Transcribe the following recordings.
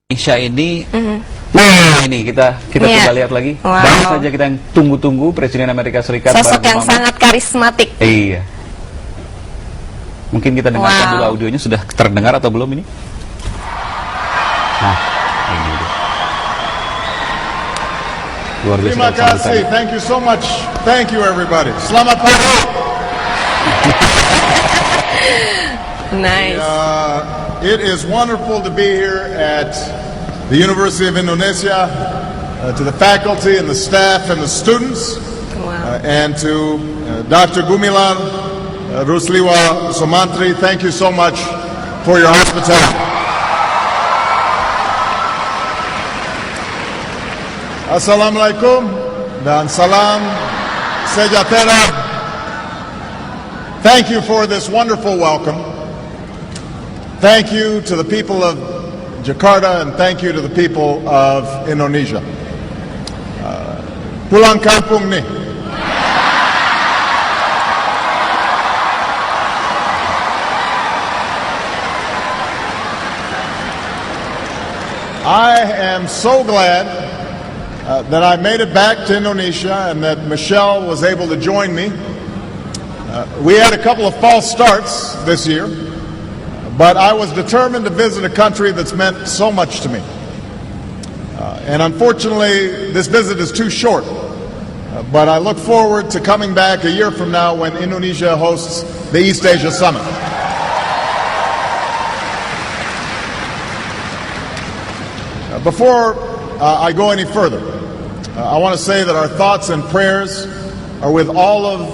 Indonesia ini, nah ini kita coba lihat lagi. Banyak saja kita yang tunggu-tunggu Presiden Amerika Serikat. Sosok yang sangat karismatik. Iya. Mungkin kita dengarkan dulu audionya, sudah terdengar atau belum ini? Nah, ini dia. Luar biasa. Terima kasih, thank you so much. Thank you everybody. Selamat pagi. Nice. It is wonderful to be here at the University of Indonesia, to the faculty and the staff and the students, and to Dr. Gumilar Rusliwa Sumantri. Thank you so much for your hospitality. Assalamualaikum dan salam sejahtera. Thank you for this wonderful welcome. Thank you to the people of Jakarta and thank you to the people of Indonesia. Pulang kampung nih. I am so glad that I made it back to Indonesia and that Michelle was able to join me. We had a couple of false starts this year, but I was determined to visit a country that's meant so much to me. And unfortunately, this visit is too short, but I look forward to coming back a year from now when Indonesia hosts the East Asia Summit. Before I go any further, I want to say that our thoughts and prayers are with all of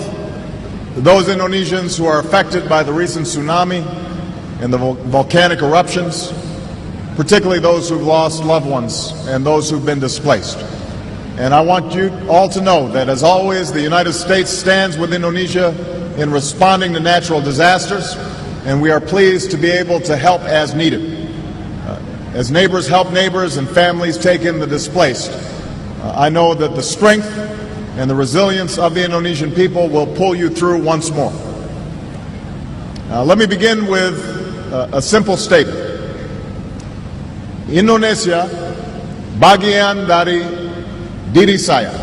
those Indonesians who are affected by the recent tsunami and the volcanic eruptions, particularly those who've lost loved ones and those who've been displaced. And I want you all to know that, as always, the United States stands with Indonesia in responding to natural disasters, and we are pleased to be able to help as needed. As neighbors help neighbors and families take in the displaced, I know that the strength and the resilience of the Indonesian people will pull you through once more. Let me begin with a simple statement. Indonesia bagian dari diri saya.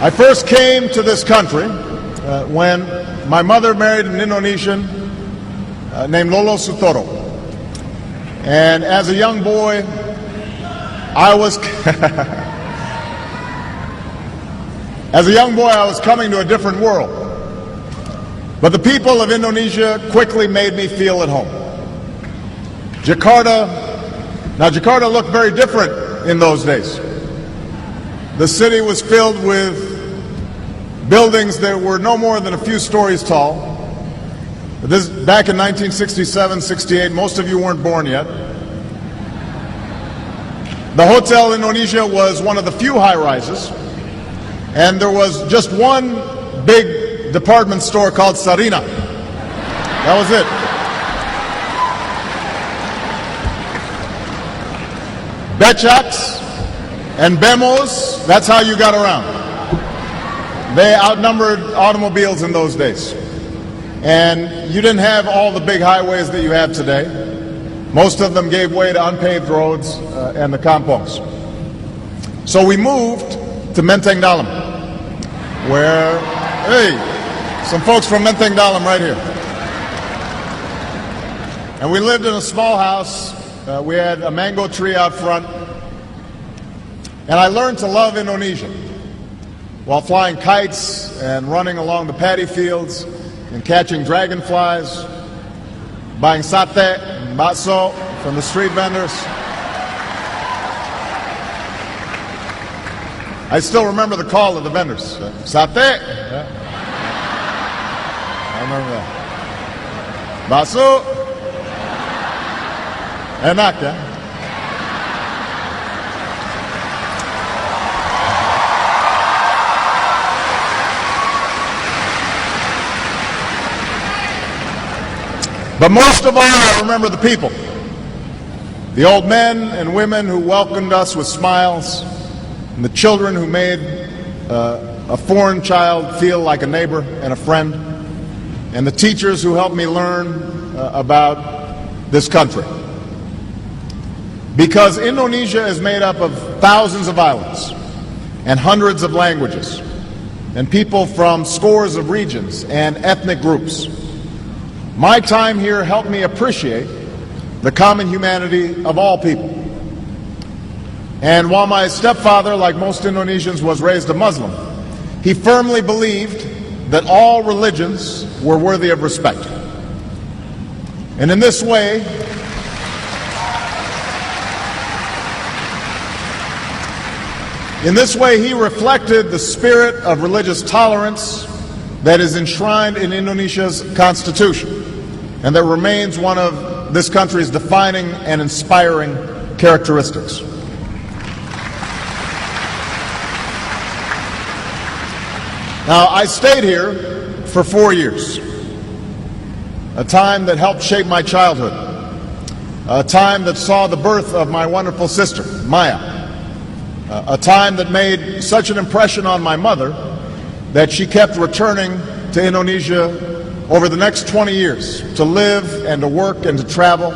I first came to this country when my mother married an Indonesian named Lolo Sutoro. And as a young boy, I was coming to a different world. But the people of Indonesia quickly made me feel at home. Jakarta looked very different in those days. The city was filled with buildings that were no more than a few stories tall. This back in 1967, 68, most of you weren't born yet. The Hotel Indonesia was one of the few high-rises, and there was just one big department store called Sarina. That was it. Becaks and Bemos, that's how you got around. They outnumbered automobiles in those days. And you didn't have all the big highways that you have today. Most of them gave way to unpaved roads and the kampongs. So we moved to Menteng Dalam, where, hey, some folks from Menteng Dalam right here. And we lived in a small house. We had a mango tree out front. And I learned to love Indonesia while flying kites and running along the paddy fields and catching dragonflies, buying sate and bakso from the street vendors. I still remember the call of the vendors. Sate? Yeah. I remember that. Bakso? Enak, ya? But most of all, I remember the people. The old men and women who welcomed us with smiles, and the children who made a foreign child feel like a neighbor and a friend, and the teachers who helped me learn about this country. Because Indonesia is made up of thousands of islands and hundreds of languages and people from scores of regions and ethnic groups. My time here helped me appreciate the common humanity of all people. And while my stepfather, like most Indonesians, was raised a Muslim, he firmly believed that all religions were worthy of respect. And in this way, he reflected the spirit of religious tolerance that is enshrined in Indonesia's constitution and that remains one of this country's defining and inspiring characteristics. Now, I stayed here for 4 years, a time that helped shape my childhood, a time that saw the birth of my wonderful sister, Maya, a time that made such an impression on my mother that she kept returning to Indonesia over the next 20 years to live and to work and to travel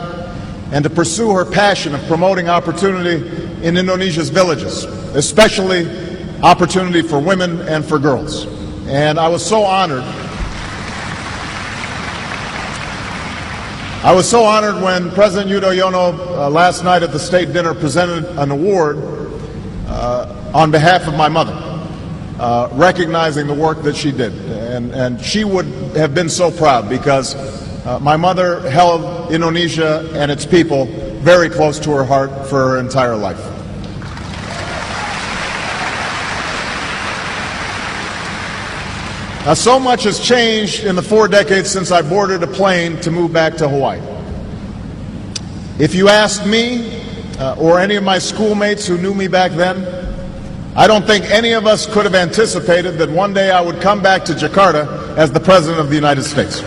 and to pursue her passion of promoting opportunity in Indonesia's villages, especially opportunity for women and for girls. And I was so honored. I was so honored when President Yudhoyono last night at the state dinner presented an award on behalf of my mother, recognizing the work that she did. And she would have been so proud because my mother held Indonesia and its people very close to her heart for her entire life. Now, so much has changed in the 4 decades since I boarded a plane to move back to Hawaii. If you asked me or any of my schoolmates who knew me back then, I don't think any of us could have anticipated that one day I would come back to Jakarta as the President of the United States.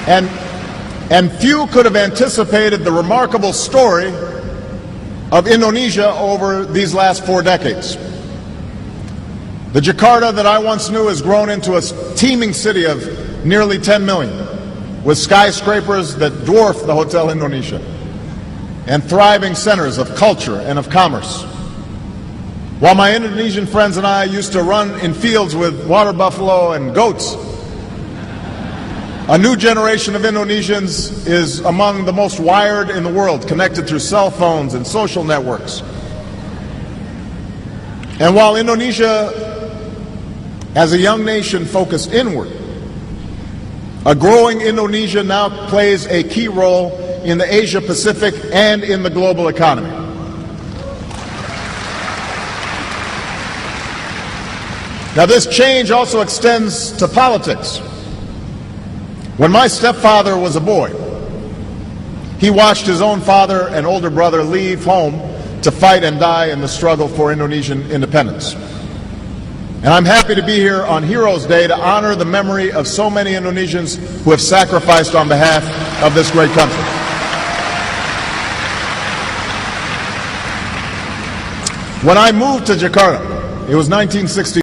And few could have anticipated the remarkable story of Indonesia over these last 4 decades. The Jakarta that I once knew has grown into a teeming city of nearly 10 million, with skyscrapers that dwarf the Hotel Indonesia, and thriving centers of culture and of commerce. While my Indonesian friends and I used to run in fields with water buffalo and goats, a new generation of Indonesians is among the most wired in the world, connected through cell phones and social networks. And while Indonesia, as a young nation, focused inward, a growing Indonesia now plays a key role in the Asia-Pacific and in the global economy. Now, this change also extends to politics. When my stepfather was a boy, he watched his own father and older brother leave home to fight and die in the struggle for Indonesian independence. And I'm happy to be here on Heroes Day to honor the memory of so many Indonesians who have sacrificed on behalf of this great country. When I moved to Jakarta, it was 1960.